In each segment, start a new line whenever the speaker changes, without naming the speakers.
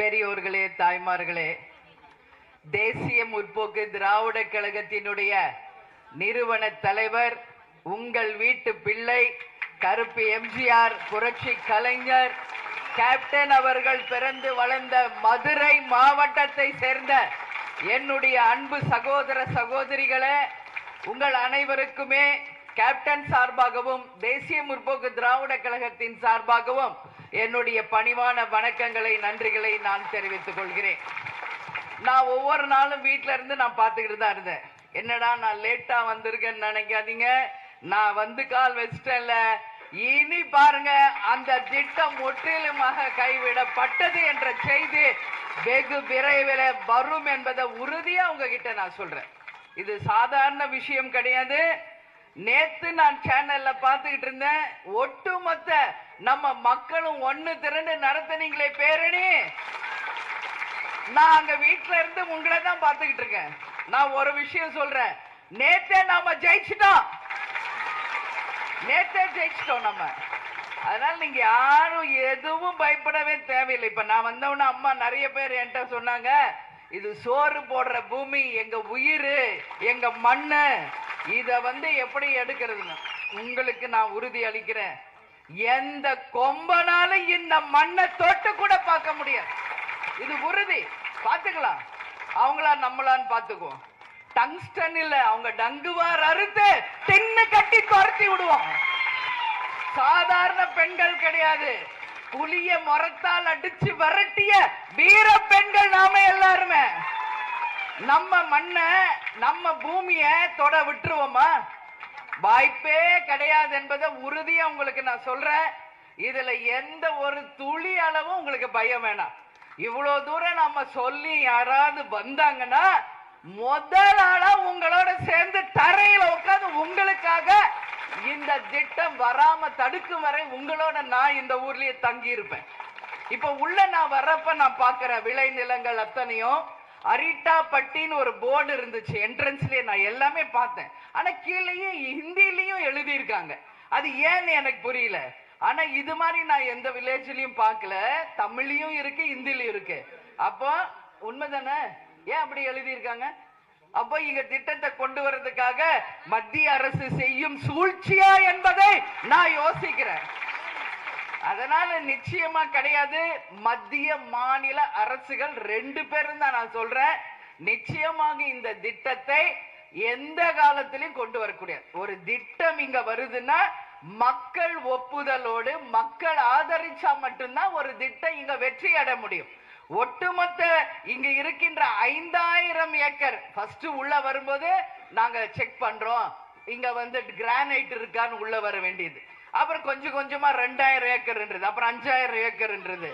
பெரியோர்களே, தாய்மார்களே, தேசிய முற்போக்கு திராவிட கழகத்தினுடைய நிறுவன தலைவர், உங்கள் வீட்டு பிள்ளை, கருப்பு எம்ஜிஆர், புரட்சி கலைஞர் கேப்டன் அவர்கள் பிறந்து வளர்ந்த மதுரை மாவட்டத்தை சேர்ந்த என்னுடைய அன்பு சகோதர சகோதரிகளே, உங்கள் அனைவருக்குமே கேப்டன் சார்பாகவும் தேசிய முற்போக்கு திராவிட கழகத்தின் சார்பாகவும் என்னுடைய பணிவான வணக்கங்களை, நன்றிகளை நான் தெரிவித்துக் கொள்கிறேன். நான் ஒவ்வொரு நாளும் வீட்டில இருந்து நான் பார்த்துக்கிட்டு தான் இருந்தேன். என்னடா நான் லேட்டா வந்திருக்கேன்னு நினைக்காதீங்க, நான் வந்து கால் வச்சிட்டேன்ல. இனி பாருங்க, அந்த திட்டம் முற்றிலுமாக கைவிடப்பட்டது என்ற செய்தி வெகு விரைவில் வரும் என்பதை உறுதியா உங்ககிட்ட நான் சொல்றேன். இது சாதாரண விஷயம் கிடையாது. நேத்து நான் சேனல்ல பார்த்துக்கிட்டு இருந்தேன், ஒட்டுமொத்த நம்ம மக்களும் ஒன்னு திரண்டு நடத்தினீங்களே பேரணி. நான் அங்க வீட்டுல இருந்து உங்களை தான் பார்த்துக்கிட்டு இருக்கேன். நான் ஒரு விஷயம் சொல்றேன், நேத்தே நாம ஜெயிச்சிட்டோம், நேத்தே ஜெயிச்சிட்டோம் நம்ம. அதனால நீங்க யாரும் எதுவும் பயப்படவே தேவையில்லை. இப்ப நான் வந்தவன அம்மா நிறைய பேர் என்கிட்ட சொன்னாங்க, இது சோறு போடுற பூமி, எங்க உயிர், எங்க மண்ணு, இத எப்படி எடுக்கிறதுன்னு உங்களுக்கு நான் உறுதி அளிக்கிறேன். எந்த கொம்பனாலும் இந்த மண்ணை தொட்டு கூட பார்க்க முடியாது. இது உறுதி. பாத்துக்கலாம், அவங்களா நம்மளான்னு பாத்துக்குவோம். டங்ஸ்டன் இல்ல, அவங்க டங்குவார் அறுத்து தின்னு கட்டி துரத்தி விடுவோம். சாதாரண பெண்கள் கிடையாது, புலிய மரத்தால் அடிச்சு விரட்டிய வீர பெண்கள் நாம எல்லாருமே. நம்ம மண்ண, நம்ம பூமிய தொட விட்டுருவோமா? வாய்ப்பே கிடையாது என்பதை உறுதியா உங்களுக்கு நான் சொல்றேன். இதுல எந்த ஒரு துளி அளவும் உங்களுக்கு பயம் வேணாம். இவ்வளவு தூரம் நம்ம சொல்லி யாராவது வந்தாங்கன்னா முதல் ஆளா உங்களோட சேர்ந்து தரையில உட்காந்து உங்களுக்காக இந்த திட்டம் வராம தடுக்கும் வரை உங்களோட நான் இந்த ஊர்லயே தங்கி இருப்பேன். இப்ப உள்ள நான் வர்றப்ப நான் பாக்குறேன், விளைநிலங்கள் அத்தனையும் அரிட்டாப்பட்டின்னு ஒரு போர்டு இருந்துச்சு என்ட்ரன்ஸ்லயே, நான் எல்லாமே பார்த்தேன். ஆனா கீழேயும் ஹிந்திலையும் எழுதி இருக்காங்க. அது ஏன்னு எனக்கு புரியல. ஆனா இது மாதிரி நான் எந்த வில்லேஜ்லயும் பார்க்கல. தமிழ்லயும் இருக்கு, ஹிந்திலயும் இருக்கு. அப்போ உண்மைதானே? ஏன் அப்படி எழுதி இருக்காங்க? அப்போ இங்க திட்டத்தை கொண்டு வர்றதுக்காக மத்திய அரசு செய்யும் சூழ்ச்சியா என்பதை நான் யோசிக்கிறேன். அதனால நிச்சயமா கிடையாது. மத்திய மாநில அரசுகள் ரெண்டு பேரும் தான் நான் சொல்றேன். நிச்சயமாக இந்த திட்டத்தை எந்த காலத்திலும் கொண்டு வரக்கூடிய ஒரு திட்டம் இங்க வருதுன்னா மக்கள் ஒப்புதலோடு, மக்கள் ஆதரிச்சா மட்டும்தான் ஒரு திட்டம் இங்க வெற்றி அடைய முடியும். ஒட்டுமொத்த இங்க இருக்கின்ற 5000 ஏக்கர் ஃபர்ஸ்ட் உள்ள வரும்போது நாங்க செக் பண்றோம், இங்க கிரானைட் இருக்கான்னு உள்ள வர வேண்டியது. அப்புறம் கொஞ்சம் கொஞ்சமா 2000 ஏக்கர்ன்றது, அப்புறம் 5000 ஏக்கர்ன்றது.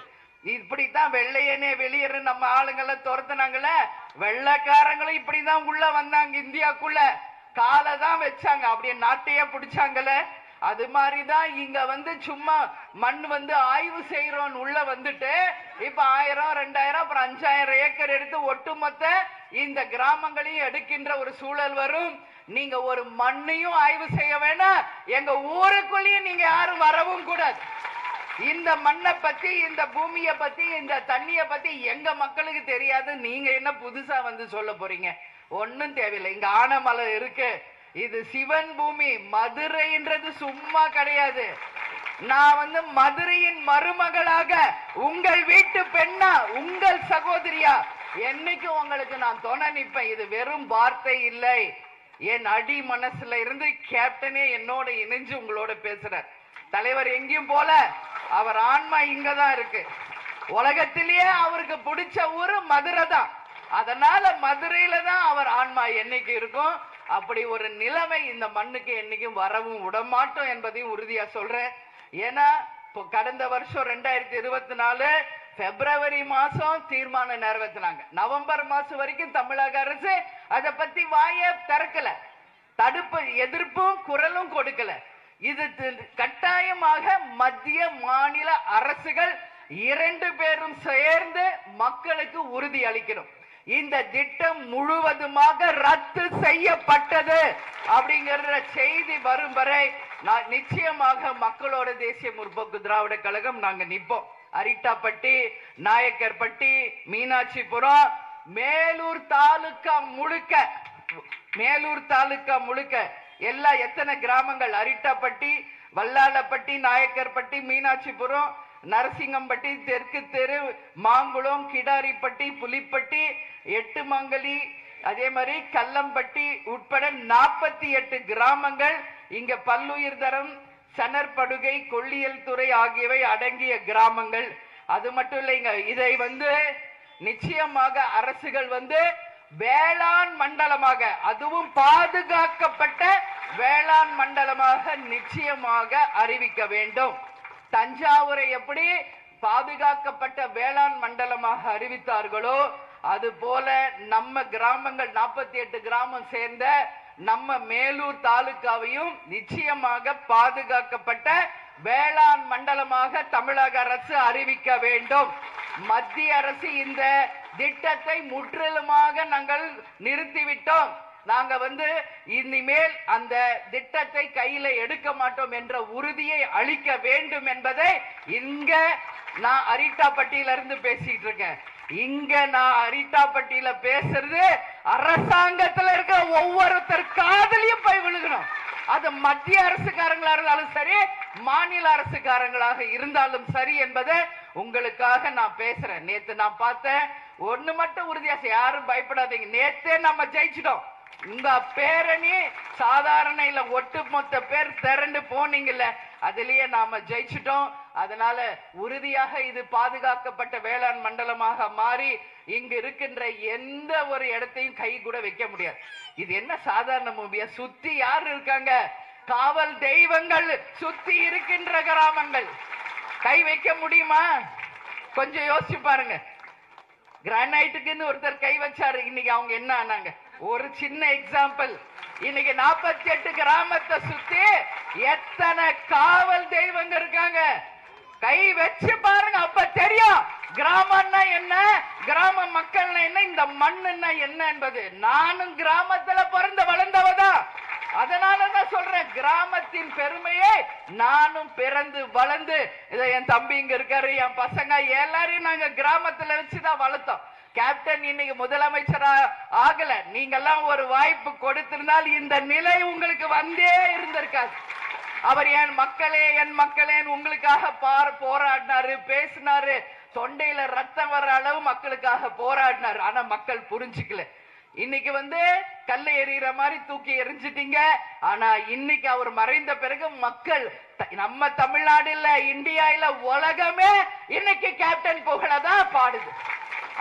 இப்படித்தான் வெள்ளையனே வெளியேறு நம்ம ஆளுங்களை துரத்துனாங்கல்ல, வெள்ளைக்காரங்களும் இப்படிதான் உள்ள வந்தாங்க. இந்தியாக்குள்ள காலை தான் வச்சாங்க, அப்படியே நாட்டையே பிடிச்சாங்கல்ல. அது மாதிரிதான் இங்க சும்மா மண் ஆய்வு செய்யறோம் உள்ள வந்துட்டு இப்ப 1000, 2000, அப்புறம் 5000 ஏக்கர் எடுத்து ஒட்டுமொத்த இந்த கிராமங்களையும் எடுக்கின்ற ஒரு சூழல் வரும். நீங்க ஒரு மண்ணையும் ஆய்வு செய்ய வேணாம், எங்க ஊருக்குள்ளேயும் நீங்க யாரும் வரவும் கூடாது. இந்த மண்ணை பத்தி, இந்த பூமியை பத்தி, இந்த தண்ணிய பத்தி எங்க மக்களுக்கு தெரியாது. நீங்க என்ன புதுசா சொல்ல போறீங்க? ஒன்னும் தேவையில்லை. இங்க ஆனமலை இருக்கு, இது சிவன் பூமி. மதுரைன்றது சும்மா கிடையாது. நான் மதுரையின் மருமகளாக, உங்கள் வீட்டு பெண்ணா, உங்கள் சகோதரியா என்னைக்கு உங்களுக்கு நான் துணை நிற்பேன். இது வெறும் வார்த்தை இல்லை, என் அடி மனசுல இருந்து கேப்டனே என்னோட இணைஞ்சு உங்களோட பேசுறார். தலைவர் எங்கேயும் போல, அவர் ஆன்மா இங்கதான் இருக்கு. உலகத்திலேயே அவருக்கு பிடிச்ச ஊரு மதுரை தான். அதனால மதுரையில தான் அவர் ஆன்மா என்னைக்கு இருக்கும். அப்படி ஒரு நிலைமை இந்த மண்ணுக்கு என்னைக்கும் வரவும் விடமாட்டோம் என்பதையும் உறுதியா சொல்றேன். ஏன்னா கடந்த வருஷம் 2024 பிப்ரவரி மாசம் தீர்மானம் நிறைவேற்றினாங்க. நவம்பர் மாசம் வரைக்கும் தமிழக அரசு அதை பத்தி வாய திறக்கல, தடுப்பு எதிர்ப்பும் குரலும் கொடுக்கல. இது கட்டாயமாக மத்திய மாநில அரசுகள் 2 பேரும் சேர்ந்து மக்களுக்கு உறுதி அளிக்கணும். இந்த திட்டம் முழுவதுமாக ரத்து செய்யப்பட்டது அப்படிங்கிற செய்தி வரும் வரை நான் நிச்சயமாக மக்களோட தேசிய முற்போக்கு திராவிட கழகம் நாங்க நிற்போம். அரிட்டாப்பட்டி, நாயக்கர்பட்டி, மீனாட்சிபுரம், மேலூர் தாலுகா முழுக்க எல்லா எத்தனை கிராமங்கள், அரிட்டாப்பட்டி, வல்லாளப்பட்டி, நாயக்கர்பட்டி, மீனாட்சிபுரம், நரசிங்கம்பட்டி, தெற்கு தெரு, மாங்குளம், கிடாரிப்பட்டி, புலிப்பட்டி, எட்டுமங்கலி, அதே மாதிரி கல்லம்பட்டி உட்பட 48 கிராமங்கள். இங்க பல்லுயிர் தரம், சணற்படுகை, கொள்ளியல் துறை ஆகியவை அடங்கிய கிராமங்கள். அது மட்டும் இல்லைங்க, இதை நிச்சயமாக அரசுகள் வேளாண் மண்டலமாக, அதுவும் பாதுகாக்கப்பட்ட வேளாண் மண்டலமாக நிச்சயமாக அறிவிக்க வேண்டும். தஞ்சாவூரை எப்படி பாதுகாக்கப்பட்ட வேளாண் மண்டலமாக அறிவித்தார்களோ அது போல நம்ம கிராமங்கள் 48 கிராமம் சேர்ந்த நம்ம மேலூர் தாலுகாவையும் நிச்சயமாக பாதுகாக்கப்பட்ட வேளாண் மண்டலமாக தமிழக அரசு அறிவிக்க வேண்டும். மத்திய அரசு இந்த திட்டத்தை முற்றிலுமாக நாங்கள் நிறுத்திவிட்டோம். நாங்க இனிமேல் அந்த திட்டத்தை கையில எடுக்க மாட்டோம் என்ற உறுதியை அளிக்க வேண்டும் என்பதை இங்க நான் அரிட்டாப்பட்டியில இருந்து பேசிட்டு இருக்கேன். இங்க நான் அரிட்டாப்பட்டியில பேசுறது அரசாங்கத்தில் இருக்க ஒவ்வொருத்தர் காதலையும் போய் விழுகணும். அது மத்திய அரசுக்காரங்களா இருந்தாலும் சரி, மாநில அரசுக்காரங்களாக இருந்தாலும் சரி என்பதை உங்களுக்காக நான் பேசுறேன். நேத்து நான் பார்த்தேன், ஒண்ணு மட்டும் உறுதியா, யாரும் பயப்படாதீங்க, நேத்தே நம்ம ஜெயிச்சிட்டோம். உங்க பேரணி சாதாரண இல்ல, ஒட்டுமொத்த பேர் திரண்டு போனீங்கல்ல, அதுலயே நாம ஜெயிச்சிட்டோம். அதனால உறுதியாக இது பாதுகாக்கப்பட்ட வேளாண் மண்டலமாக மாறி இங்கு இருக்கின்ற எந்த ஒரு இடத்தையும் கை கூட வைக்க முடியாது. இது என்ன சாதாரண மூவியா? சுத்தி யார் இருக்காங்க? காவல் தெய்வங்கள் சுத்தி இருக்கின்ற கிராமங்கள். கை வைக்க முடியுமா? கொஞ்சம் யோசிச்சு பாருங்க. கிரானைட்டுக்குன்னு ஒருத்தர் கை வச்சாரு, இன்னைக்கு அவங்க என்ன ஆனாங்க? ஒரு சின்ன எக்ஸாம்பிள். இன்னைக்கு 48 கிராமத்தை சுத்தி எத்தனை காவல் தெய்வங்க இருக்காங்க? கை வச்சு பாருங்க, அப்ப தெரியும் கிராமம்னா என்ன, கிராம மக்கள்னா என்ன, இந்த மண்ணுன்னா என்ன என்பது. நானும் கிராமத்துல பிறந்து வளர்ந்தவதான். அதனாலதான் சொல்றேன், கிராமத்தின் பெருமையை நானும் பிறந்து வளர்ந்து, இதை என் தம்பி இங்க இருக்காரு, என் பசங்க எல்லாரையும் நாங்க கிராமத்துல வச்சுதான் வளர்த்தோம். கேப்டன் இன்னைக்கு முதலமைச்சரா ஆகல, நீங்க எல்லாம் ஒரு வாய்ப்பு கொடுத்திருந்தால் இந்த நிலை உங்களுக்கு வந்தே இருந்திருக்காது. அவர் என் மக்களே உங்களுக்காக போராடினாரு, பேசினாரு, தொண்டையில ரத்தம் வர்ற அளவு மக்களுக்காக போராடினாரு. ஆனா மக்கள் புரிஞ்சுக்கல. இன்னைக்கு கல்லை எறிகிற மாதிரி தூக்கி எரிஞ்சிட்டீங்க. ஆனா இன்னைக்கு அவர் மறைந்த பிறகு மக்கள், நம்ம தமிழ்நாடு இல்ல, இந்தியா இல்ல, உலகமே இன்னைக்கு கேப்டன் புகழதான் பாடுது.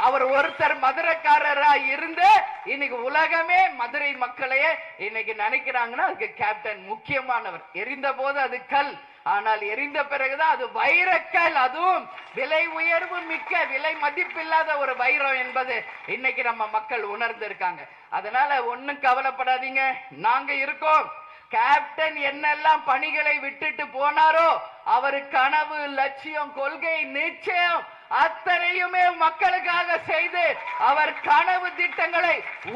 அவர் ஒருத்தர் மதுரைக்காரரா இருந்து இன்னைக்கு உலகமே மதுரை மக்களையே இன்னைக்கு நினைக்கிறாங்கன்னா அதுக்கு கேப்டன் முக்கியமானவர். எரிந்த போது அது கல், ஆனால் எரிந்த பிறகுதான் அது வைரக்கல். அதுவும் விலை உயர்வு மிக்க, விலை மதிப்பில்லாத ஒரு வைரம் என்பது இன்னைக்கு நம்ம மக்கள் உணர்ந்திருக்காங்க. அதனால ஒண்ணும் கவலைப்படாதீங்க, நாங்க இருக்கோம். கேப்டன் என்னெல்லாம் பணிகளை விட்டுட்டு போனாரோ, அவர் கனவு, லட்சியம், கொள்கை, நிச்சயம் அத்தனையுமே மக்களுக்காக செய்து அவர் கனவு திட்டங்களை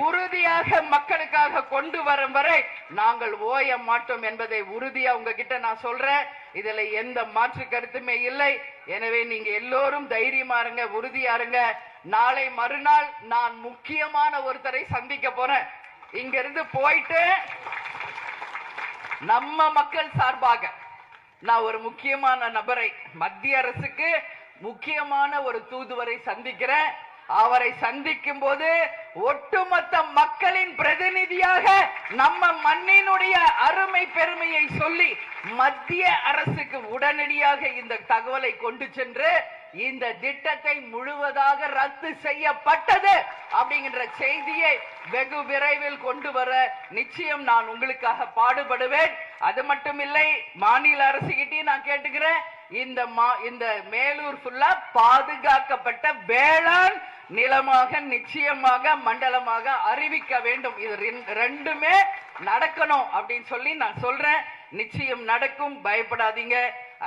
உறுதியாக மக்களுக்காக கொண்டு வரும் வரை நாங்கள் ஓய மாட்டோம் என்பதை உறுதியா உங்ககிட்ட நான் சொல்றேன். இதுல எந்த மாற்று கருத்துமே இல்லை. எனவே நீங்க எல்லோரும் தைரியமா இருங்க, உறுதியா இருங்க. நாளை மறுநாள் நான் முக்கியமான ஒருத்தரை சந்திக்க போறேன். இங்க இருந்து போயிட்டு நம்ம மக்கள் சார்பாக நான் ஒரு முக்கியமான நபரை, மத்திய அரசுக்கு முக்கியமான ஒரு தூதுவரை சந்திக்கிறேன். அவரை சந்திக்கும் போது ஒட்டுமொத்த மக்களின் பிரதிநிதியாக நம்ம மண்ணினுடைய அருமை பெருமையை சொல்லி மத்திய அரசுக்கு உடனடியாக இந்த தகவலை கொண்டு சென்று இந்த திட்டத்தை முழுவதாக ரத்து செய்யப்பட்டது அப்படிங்கிற செய்தியை வெகு விரைவில் கொண்டு வர நிச்சயம் நான் உங்களுக்காக பாடுபடுவேன். அது மட்டும் இல்லை, மாநில அரசுகிட்டையும் நான் கேட்டுக்கிறேன், இந்த மேலூர் ஃபுல்லா பாதுகாக்கப்பட்ட வேளாண் நிலமாக நிச்சயமாக மண்டலமாக அறிவிக்க வேண்டும். இது ரெண்டுமே நடக்கணும் அப்படின்னு சொல்லி நான் சொல்றேன். நிச்சயம் நடக்கும், பயப்படாதீங்க.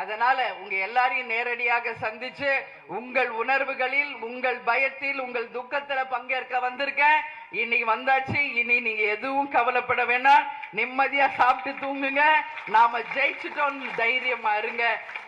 அதனால உங்க எல்லாரையும் நேரடியாக சந்திச்சு உங்கள் உணர்வுகளில், உங்கள் பயத்தில், உங்கள் துக்கத்துல பங்கேற்க வந்திருக்கேன். இன்னைக்கு வந்தாச்சு. இனி நீங்க எதுவும் கவலைப்பட வேணாம். நிம்மதியா சாப்பிட்டு தூங்குங்க. நாம ஜெயிச்சுட்டோம், தைரியமா இருங்க.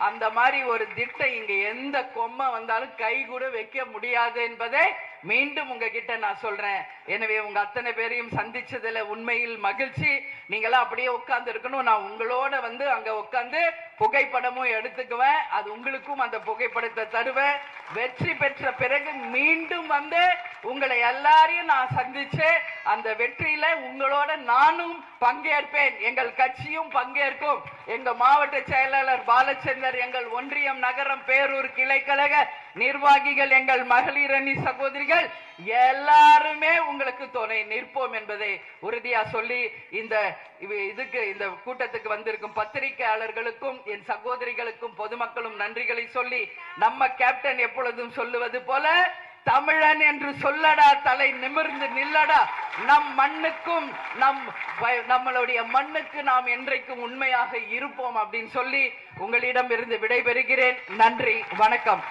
அந்த மாதிரி ஒரு திட்டம் இங்க எந்த கொம்மை வந்தாலும் கை கூட வைக்க முடியாது என்பதை மீண்டும் உங்ககிட்ட நான் சொல்றேன். எனவே உங்க அத்தனை பேரையும் சந்திச்சதுல உண்மையில் மகிழ்ச்சி. நீங்களாம் அப்படியே உட்கார்ந்து இருக்கணும். நான் உங்களோட வந்து அங்க உட்கார்ந்து புகைப்படமும் எடுத்துக்குவேன். அது உங்களுக்கும் அந்த புகைப்படத்தை தருவேன். வெற்றி பெற்ற பிறகு மீண்டும் வந்து உங்களை எல்லாரையும் நான் சந்திச்சு அந்த வெற்றியில உங்களோட நானும் பங்கேற்பேன். எங்கள் கட்சியும் பங்கேற்கும். எங்க மாவட்ட செயலாளர் பாலச்சந்தர், எங்கள் ஒன்றியம், நகரம், பேரூர் கிளைக்கழக நிர்வாகிகள், எங்கள் மகளிர் அணி சகோதரிகள் எல்லாருமே உங்களுக்கு துணை நிற்போம் என்பதை உறுதியா சொல்லி இந்த கூட்டத்துக்கு வந்திருக்கும் பத்திரிகையாளர்களுக்கும் என் சகோதரிகளுக்கும் பொதுமக்களும் நன்றிகளை சொல்லி, நம்ம கேப்டன் எப்பொழுதும் சொல்லுவது போல, தமிழன் என்று சொல்லடா, தலை நிமிர்ந்து நில்லடா, நம் மண்ணுக்கும் நம்மளுடைய மண்ணுக்கு நாம் என்றைக்கும் உண்மையாக இருப்போம் அப்படின்னு சொல்லி உங்களிடம் இருந்து விடைபெறுகிறேன். நன்றி, வணக்கம்.